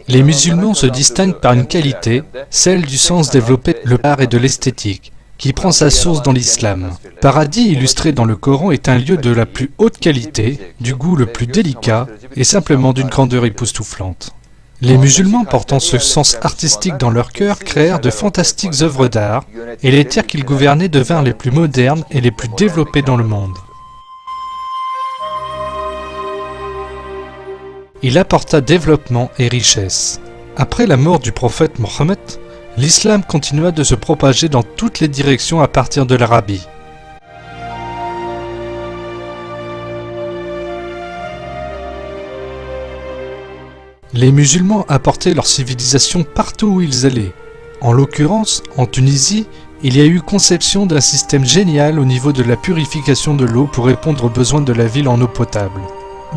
Les musulmans se distinguent par une qualité, celle du sens développé de l'art et de l'esthétique, qui prend sa source dans l'islam. Paradis illustré dans le Coran est un lieu de la plus haute qualité, du goût le plus délicat et simplement d'une grandeur époustouflante. Les musulmans portant ce sens artistique dans leur cœur créèrent de fantastiques œuvres d'art et les terres qu'ils gouvernaient devinrent les plus modernes et les plus développées dans le monde. Il apporta développement et richesse. Après la mort du prophète Mohammed, l'islam continua de se propager dans toutes les directions à partir de l'Arabie. Les musulmans apportaient leur civilisation partout où ils allaient. En l'occurrence, en Tunisie, il y a eu conception d'un système génial au niveau de la purification de l'eau pour répondre aux besoins de la ville en eau potable.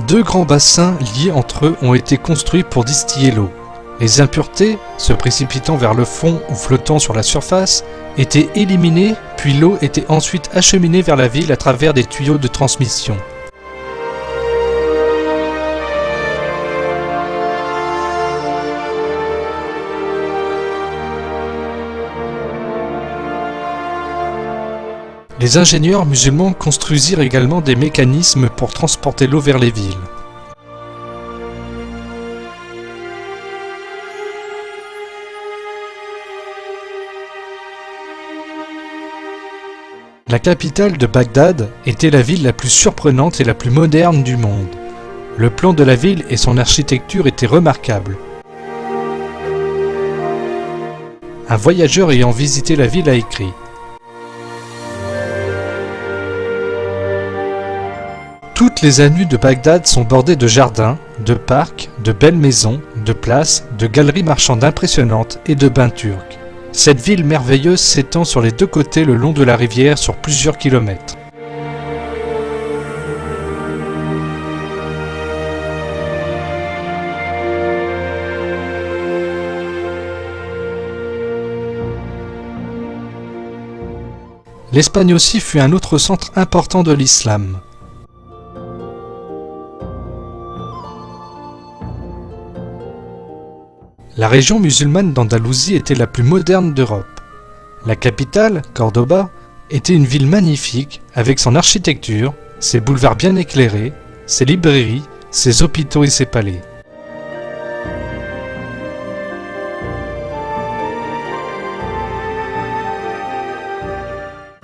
2 grands bassins liés entre eux ont été construits pour distiller l'eau. Les impuretés, se précipitant vers le fond ou flottant sur la surface, étaient éliminées, puis l'eau était ensuite acheminée vers la ville à travers des tuyaux de transmission. Les ingénieurs musulmans construisirent également des mécanismes pour transporter l'eau vers les villes. La capitale de Bagdad était la ville la plus surprenante et la plus moderne du monde. Le plan de la ville et son architecture étaient remarquables. Un voyageur ayant visité la ville a écrit: toutes les avenues de Bagdad sont bordées de jardins, de parcs, de belles maisons, de places, de galeries marchandes impressionnantes et de bains turcs. Cette ville merveilleuse s'étend sur les 2 côtés le long de la rivière sur plusieurs kilomètres. L'Espagne aussi fut un autre centre important de l'islam. La région musulmane d'Andalousie était la plus moderne d'Europe. La capitale, Cordoba, était une ville magnifique avec son architecture, ses boulevards bien éclairés, ses librairies, ses hôpitaux et ses palais.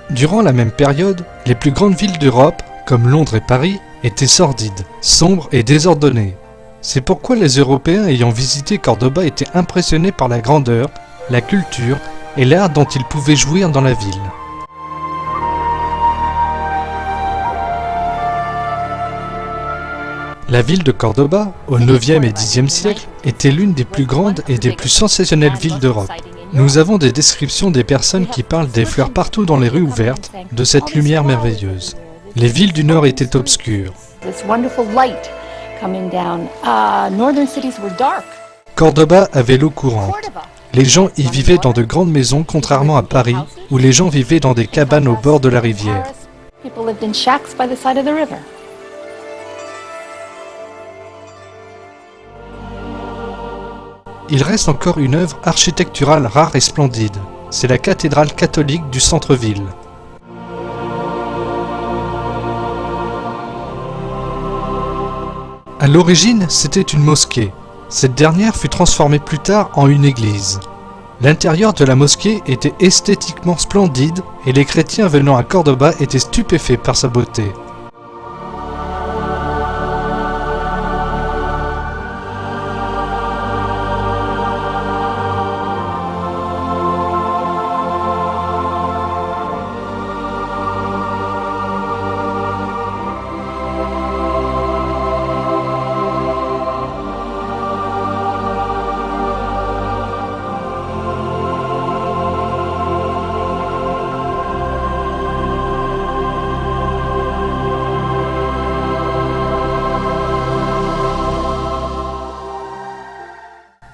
Durant la même période, les plus grandes villes d'Europe, comme Londres et Paris, étaient sordides, sombres et désordonnées. C'est pourquoi les Européens ayant visité Cordoba étaient impressionnés par la grandeur, la culture et l'art dont ils pouvaient jouir dans la ville. La ville de Cordoba, au 9e et 10e siècle, était l'une des plus grandes et des plus sensationnelles villes d'Europe. Nous avons des descriptions des personnes qui parlent des fleurs partout dans les rues ouvertes, de cette lumière merveilleuse. Les villes du Nord étaient obscures. Cordoba avait l'eau courante. Les gens y vivaient dans de grandes maisons, contrairement à Paris, où les gens vivaient dans des cabanes au bord de la rivière. Il reste encore une œuvre architecturale rare et splendide. C'est la cathédrale catholique du centre-ville. À l'origine, c'était une mosquée. Cette dernière fut transformée plus tard en une église. L'intérieur de la mosquée était esthétiquement splendide et les chrétiens venant à Cordoba étaient stupéfaits par sa beauté.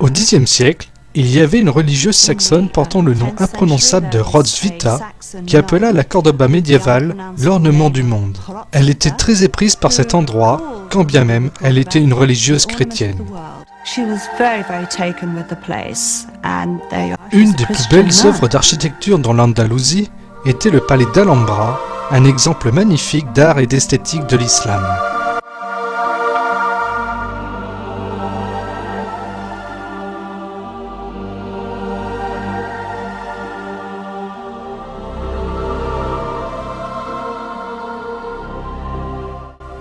Au Xe siècle, il y avait une religieuse saxonne portant le nom imprononçable de Roswitha qui appela la Cordoba médiévale l'ornement du monde. Elle était très éprise par cet endroit, quand bien même elle était une religieuse chrétienne. Une des plus belles œuvres d'architecture dans l'Andalousie était le palais d'Alhambra, un exemple magnifique d'art et d'esthétique de l'islam.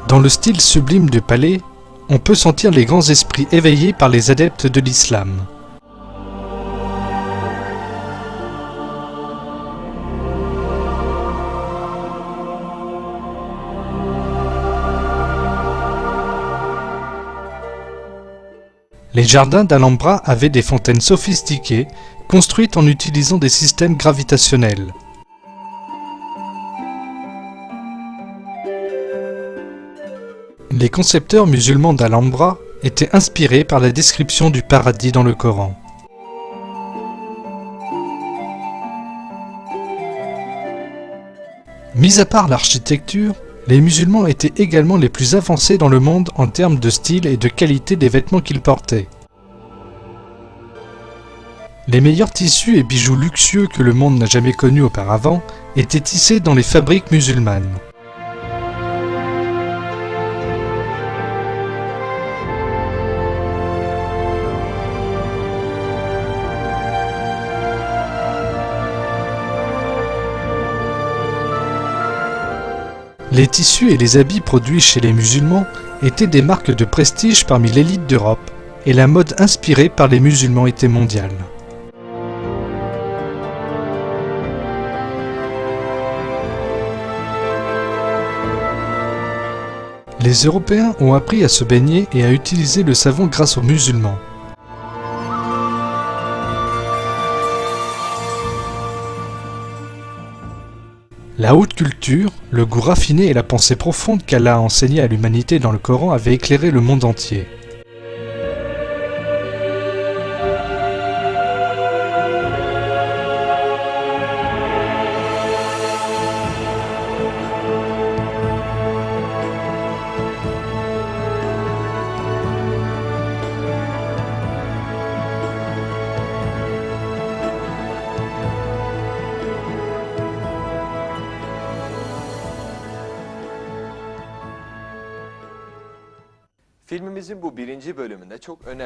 Dans le style sublime du palais, on peut sentir les grands esprits éveillés par les adeptes de l'islam. Les jardins d'Alhambra avaient des fontaines sophistiquées, construites en utilisant des systèmes gravitationnels. Les concepteurs musulmans d'Alhambra étaient inspirés par la description du paradis dans le Coran. Mis à part l'architecture, les musulmans étaient également les plus avancés dans le monde en termes de style et de qualité des vêtements qu'ils portaient. Les meilleurs tissus et bijoux luxueux que le monde n'a jamais connus auparavant étaient tissés dans les fabriques musulmanes. Les tissus et les habits produits chez les musulmans étaient des marques de prestige parmi l'élite d'Europe, et la mode inspirée par les musulmans était mondiale. Les Européens ont appris à se baigner et à utiliser le savon grâce aux musulmans. La haute culture, le goût raffiné et la pensée profonde qu'Allah a enseignée à l'humanité dans le Coran avaient éclairé le monde entier.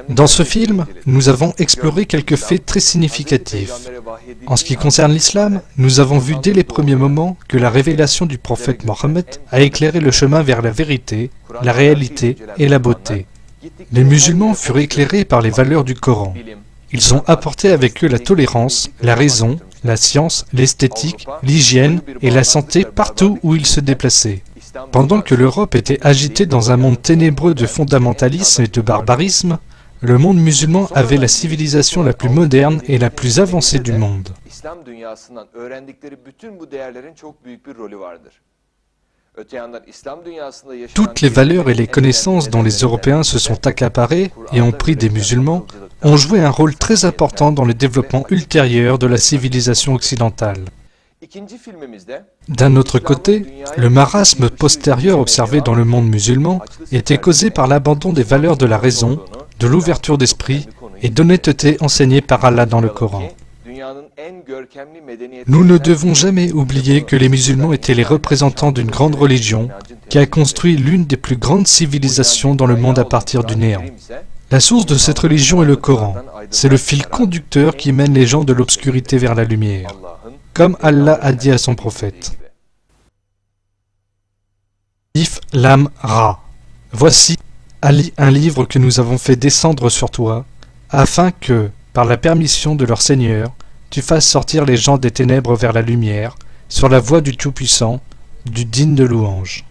Dans ce film, nous avons exploré quelques faits très significatifs. En ce qui concerne l'islam, nous avons vu dès les premiers moments que la révélation du prophète Mohammed a éclairé le chemin vers la vérité, la réalité et la beauté. Les musulmans furent éclairés par les valeurs du Coran. Ils ont apporté avec eux la tolérance, la raison, la science, l'esthétique, l'hygiène et la santé partout où ils se déplaçaient. Pendant que l'Europe était agitée dans un monde ténébreux de fondamentalisme et de barbarisme, le monde musulman avait la civilisation la plus moderne et la plus avancée du monde. Toutes les valeurs et les connaissances dont les Européens se sont accaparés et ont pris des musulmans ont joué un rôle très important dans le développement ultérieur de la civilisation occidentale. D'un autre côté, le marasme postérieur observé dans le monde musulman était causé par l'abandon des valeurs de la raison, de l'ouverture d'esprit et d'honnêteté enseignées par Allah dans le Coran. Nous ne devons jamais oublier que les musulmans étaient les représentants d'une grande religion qui a construit l'une des plus grandes civilisations dans le monde à partir du néant. La source de cette religion est le Coran. C'est le fil conducteur qui mène les gens de l'obscurité vers la lumière, comme Allah a dit à son prophète. Alif Lam Ra. Voici, Ali, un livre que nous avons fait descendre sur toi, afin que, par la permission de leur Seigneur, tu fasses sortir les gens des ténèbres vers la lumière, sur la voie du Tout-Puissant, du digne de louange.